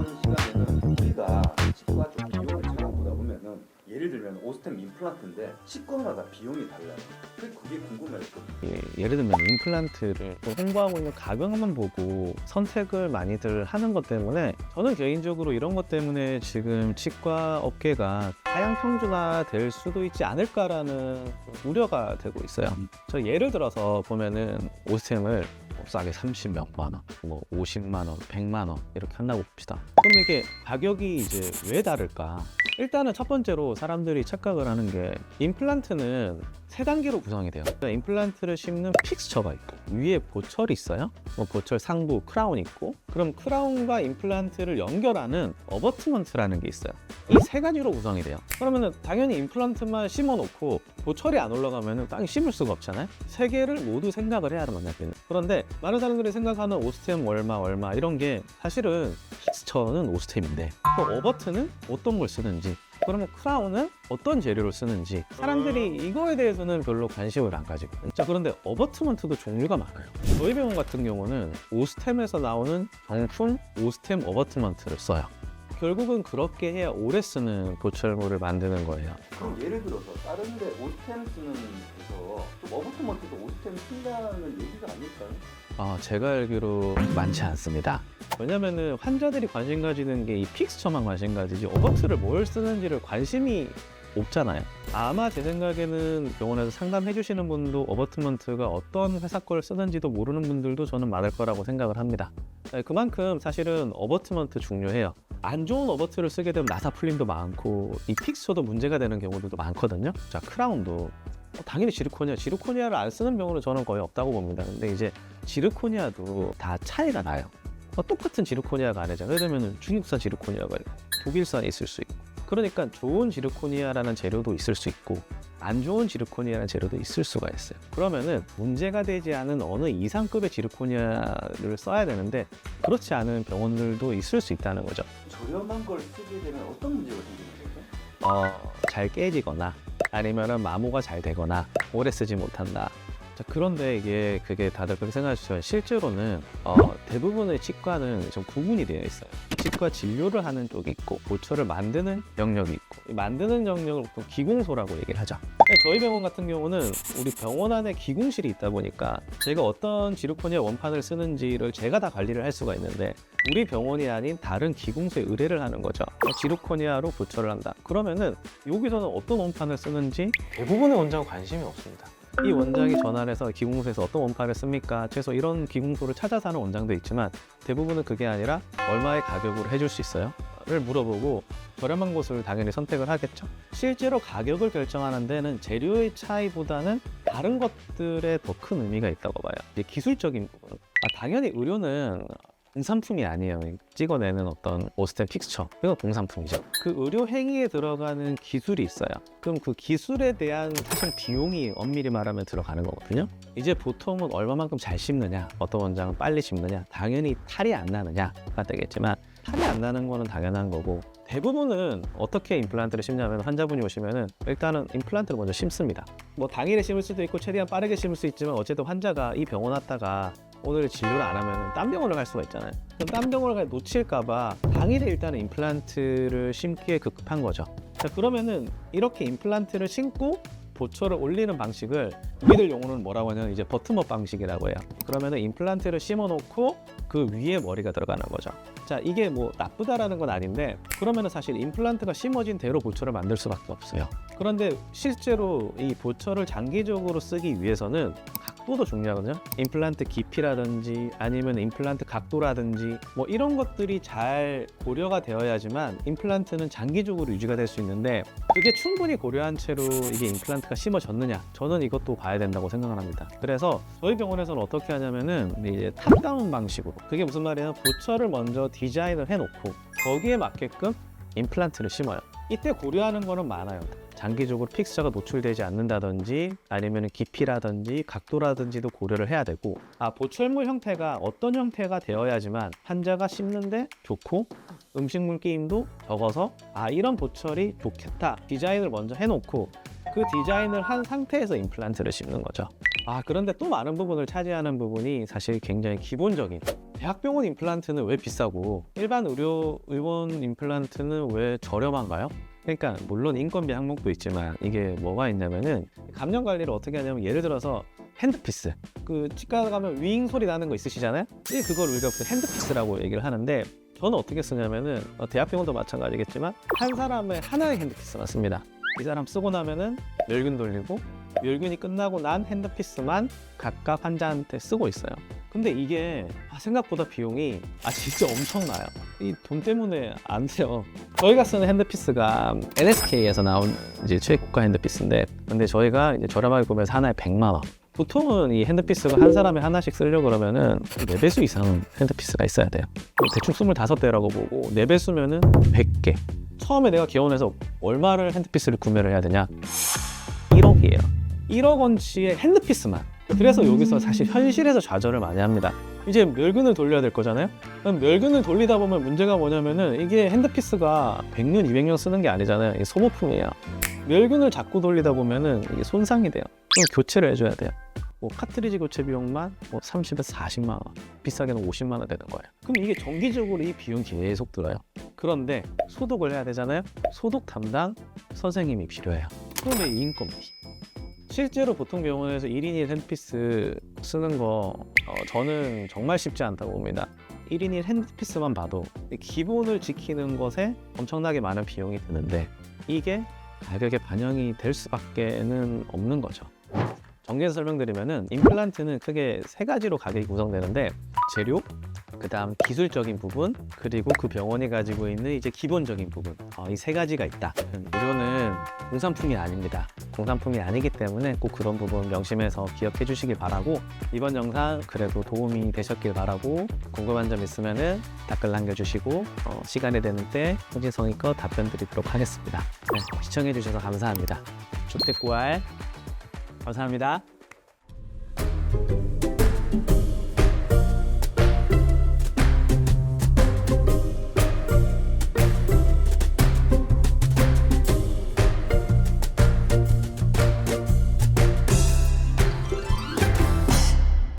이번 시간에는 우리가 치과 쪽 비용을 찾아보다 보면은 예를 들면 오스템 임플란트인데 치과마다 비용이 달라요. 그게 궁금했거든요. 예를 들면 임플란트를 홍보하고 있는 가격만 보고 선택을 많이들 하는 것 때문에 저는 개인적으로 이런 것 때문에 지금 치과 업계가 하향 평준화 될 수도 있지 않을까라는 우려가 되고 있어요. 저 예를 들어서 보면은 오스템을 싸게 30몇만 원, 뭐 50만 원, 100만 원 이렇게 한다고 봅시다. 그럼 이게 가격이 이제 왜 다를까? 일단은 첫 번째로 사람들이 착각을 하는 게 임플란트는 세 단계로 구성이 돼요. 임플란트를 심는 픽스처가 있고 위에 보철이 있어요. 뭐 보철 상부 크라운 있고 그럼 크라운과 임플란트를 연결하는 어버트먼트라는 게 있어요. 이 세 가지로 구성이 돼요. 그러면은 당연히 임플란트만 심어놓고 보철이 안 올라가면은 땅에 심을 수가 없잖아요. 세 개를 모두 생각을 해야 하는 거예요. 그런데 많은 사람들이 생각하는 오스템 얼마 이런 게 사실은 픽스처는 오스템인데 또 어버트는 어떤 걸 쓰는지 그러면 크라운은 어떤 재료를 쓰는지 사람들이 이거에 대해서는 별로 관심을 안 가지거든요. 자, 그런데 어버트먼트도 종류가 많아요. 저희 병원 같은 경우는 오스템에서 나오는 정품 오스템 어버트먼트를 써요. 결국은 그렇게 해야 오래 쓰는 보철물을 만드는 거예요. 그럼 예를 들어서 다른데 오스템 쓰는 데서 좀 어버트먼트도 오스템 쓴다는 얘기가 아닐까요? 제가 알기로 많지 않습니다. 왜냐면은 환자들이 관심 가지는 게 이 픽스처만 관심 가지지 어버트를 뭘 쓰는지를 관심이 없잖아요. 아마 제 생각에는 병원에서 상담해 주시는 분도 어버트먼트가 어떤 회사 걸 쓰는지도 모르는 분들도 저는 많을 거라고 생각을 합니다. 그만큼 사실은 어버트먼트 중요해요. 안 좋은 어버트를 쓰게 되면 나사 풀림도 많고 이 픽스처도 문제가 되는 경우들도 많거든요. 자, 크라운도 당연히 지르코니아를 안 쓰는 병원은 저는 거의 없다고 봅니다. 근데 이제 지르코니아도 다 차이가 나요. 똑같은 지르코니아가 아니잖아요. 예를 들면 중국산 지르코니아가 있고 독일산이 있을 수 있고 그러니까 좋은 지르코니아라는 재료도 있을 수 있고 안 좋은 지르코니아라는 재료도 있을 수가 있어요. 그러면은 문제가 되지 않은 어느 이상급의 지르코니아를 써야 되는데 그렇지 않은 병원들도 있을 수 있다는 거죠. 저렴한 걸 쓰게 되면 어떤 문제가 생기는 거죠? 잘 깨지거나 아니면은 마모가 잘 되거나 오래 쓰지 못한다. 자, 그런데 그게 다들 그렇게 생각하시지만 실제로는 대부분의 치과는 좀 구분이 되어 있어요. 치과 진료를 하는 쪽이 있고 보철을 만드는 영역이 있고 이 만드는 영역을 보통 기공소라고 얘기를 하죠. 저희 병원 같은 경우는 우리 병원 안에 기공실이 있다 보니까 제가 어떤 지르코니아 원판을 쓰는지를 제가 다 관리를 할 수가 있는데 우리 병원이 아닌 다른 기공소에 의뢰를 하는 거죠. 지르코니아로 보철을 한다. 그러면은 여기서는 어떤 원판을 쓰는지 대부분의 원장은 관심이 없습니다. 이 원장이 전화를 해서 기공소에서 어떤 원판을 씁니까? 최소 이런 기공소를 찾아서 하는 원장도 있지만 대부분은 그게 아니라 얼마의 가격으로 해줄 수 있어요? 를 물어보고 저렴한 곳을 당연히 선택을 하겠죠. 실제로 가격을 결정하는 데는 재료의 차이보다는 다른 것들에 더 큰 의미가 있다고 봐요. 이제 기술적인 부분. 당연히 의료는 공산품이 아니에요. 찍어내는 어떤 오스템 픽스처 이건 공산품이죠. 그 의료 행위에 들어가는 기술이 있어요. 그럼 그 기술에 대한 사실 비용이 엄밀히 말하면 들어가는 거거든요. 이제 보통은 얼마만큼 잘 심느냐, 어떤 원장은 빨리 심느냐, 당연히 탈이 안 나느냐가 되겠지만 탈이 안 나는 거는 당연한 거고 대부분은 어떻게 임플란트를 심냐면 환자분이 오시면은 일단은 임플란트를 먼저 심습니다. 뭐 당일에 심을 수도 있고 최대한 빠르게 심을 수 있지만 어쨌든 환자가 이 병원 왔다가 오늘 진료를 안 하면 딴 병원을 갈 수가 있잖아요. 그럼 딴 병원을 놓칠까봐 당일에 일단은 임플란트를 심기에 급급한 거죠. 자, 그러면은 이렇게 임플란트를 심고 보철을 올리는 방식을 우리들 용어는 뭐라고 하냐면 이제 버튼업 방식이라고 해요. 그러면은 임플란트를 심어놓고 그 위에 머리가 들어가는 거죠. 자, 이게 뭐 나쁘다라는 건 아닌데 그러면은 사실 임플란트가 심어진 대로 보철을 만들 수밖에 없어요. 그런데 실제로 이 보철을 장기적으로 쓰기 위해서는 각도도 중요하거든요. 임플란트 깊이라든지 아니면 임플란트 각도라든지 뭐 이런 것들이 잘 고려가 되어야지만 임플란트는 장기적으로 유지가 될 수 있는데 그게 충분히 고려한 채로 이게 임플란트가 심어졌느냐 저는 이것도 봐야 된다고 생각을 합니다. 그래서 저희 병원에서는 어떻게 하냐면은 이제 탑다운 방식으로 그게 무슨 말이냐면 보철을 먼저 디자인을 해놓고 거기에 맞게끔 임플란트를 심어요. 이때 고려하는 거는 많아요. 장기적으로 픽스처가 노출되지 않는다든지 아니면 깊이라든지 각도라든지도 고려를 해야 되고 보철물 형태가 어떤 형태가 되어야지만 환자가 씹는데 좋고 음식물 끼임도 적어서 이런 보철이 좋겠다 디자인을 먼저 해놓고 그 디자인을 한 상태에서 임플란트를 심는 거죠. 그런데 또 많은 부분을 차지하는 부분이 사실 굉장히 기본적인 대학병원 임플란트는 왜 비싸고 일반 의원 임플란트는 왜 저렴한가요? 그러니까 물론 인건비 항목도 있지만 이게 뭐가 있냐면은 감염 관리를 어떻게 하냐면 예를 들어서 핸드피스, 그 치과 가면 윙 소리 나는 거 있으시잖아요. 그걸 우리가 핸드피스라고 얘기를 하는데 저는 어떻게 쓰냐면은 대학병원도 마찬가지겠지만 한 사람의 하나의 핸드피스만 씁니다. 이 사람 쓰고 나면은 멸균 돌리고 멸균이 끝나고 난 핸드피스만 각각 환자한테 쓰고 있어요. 근데 이게 생각보다 비용이 진짜 엄청나요. 이 돈 때문에 안 돼요. 저희가 쓰는 핸드피스가 NSK에서 나온 이제 최고가 핸드피스인데, 근데 저희가 이제 저렴하게 구매해서 하나에 100만 원. 보통은 이 핸드피스가 한 사람에 하나씩 쓰려고 그러면은 4배수 이상 핸드피스가 있어야 돼요. 대충 25대라고 보고 4배수면은 100개. 처음에 내가 개원해서 얼마를 핸드피스를 구매를 해야 되냐? 1억이에요. 1억 원치의 핸드피스만. 그래서 여기서 사실 현실에서 좌절을 많이 합니다. 이제 멸균을 돌려야 될 거잖아요. 그럼 멸균을 돌리다 보면 문제가 뭐냐면은 이게 핸드피스가 100년, 200년 쓰는 게 아니잖아요. 이게 소모품이에요. 멸균을 자꾸 돌리다 보면은 이게 손상이 돼요. 그럼 교체를 해줘야 돼요. 뭐 카트리지 교체 비용만 30에서 40만 원, 비싸게는 50만 원 되는 거예요. 그럼 이게 정기적으로 이 비용 계속 들어요. 그런데 소독을 해야 되잖아요. 소독 담당 선생님이 필요해요. 그런데 이 인건비. 실제로 보통 병원에서 1인 1 핸드피스 쓰는 거 저는 정말 쉽지 않다고 봅니다. 1인 1 핸드피스만 봐도 기본을 지키는 것에 엄청나게 많은 비용이 드는데 이게 가격에 반영이 될 수밖에는 없는 거죠. 정리해서 설명드리면은 임플란트는 크게 3가지로 가격이 구성되는데 재료, 그 다음 기술적인 부분, 그리고 그 병원이 가지고 있는 이제 기본적인 부분, 이 3가지가 있다. 의료는 공산품이 아닙니다. 공산품이 아니기 때문에 꼭 그런 부분 명심해서 기억해 주시길 바라고, 이번 영상 그래도 도움이 되셨길 바라고, 궁금한 점 있으면은 댓글 남겨주시고 시간이 되는 때 성실성의껏 답변 드리도록 하겠습니다. 네, 시청해 주셔서 감사합니다. 족대꾸알 감사합니다.